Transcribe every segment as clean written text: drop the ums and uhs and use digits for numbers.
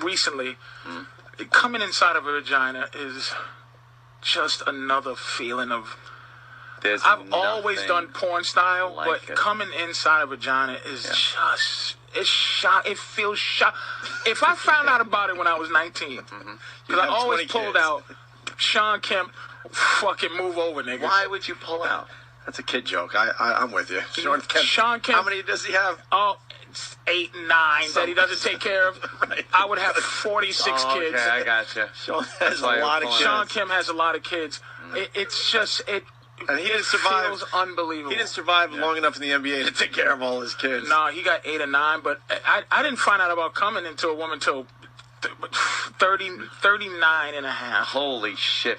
recently, coming inside of a vagina is just another feeling of. I've always done porn style, but coming inside a vagina is just, it feels shock. If I found out about it when I was 19, because I always pulled out, Sean Kemp, fucking move over, nigga. Why would you pull out? That's a kid joke. I'm with you. Sean Kemp. How many does he have? Oh, 8, 9 that he doesn't take care of. Right. I would have 46 kids. Okay, I gotcha. Sean has a lot of kids. Sean Kemp has a lot of kids. It's just, and he didn't survive. Feels unbelievable. He didn't survive long enough in the NBA to take care of all his kids. No, he got 8 or 9, but I didn't find out about coming into a woman until 39 and a half. Holy shit.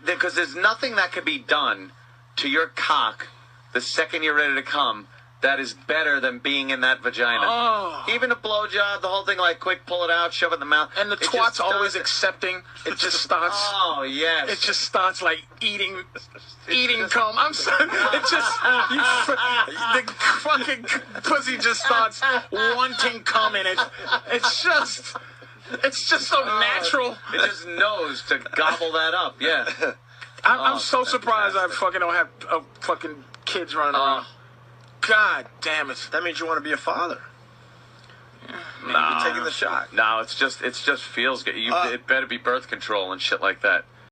Because there's nothing that could be done to your cock the second you're ready to come that is better than being in that vagina. Oh. Even a blowjob, the whole thing, like, quick, pull it out, shove it in the mouth. And the twat's always accepting. It just starts. Oh, yes. It just starts, like, eating cum. I'm sorry. It just, the fucking pussy just starts wanting cum in it. It's just so natural. It just knows to gobble that up, yeah. I'm so surprised I fucking don't have fucking kids running around. God damn it. That means you want to be a father. No. You're taking the shot. No, it just feels good. It better be birth control and shit like that.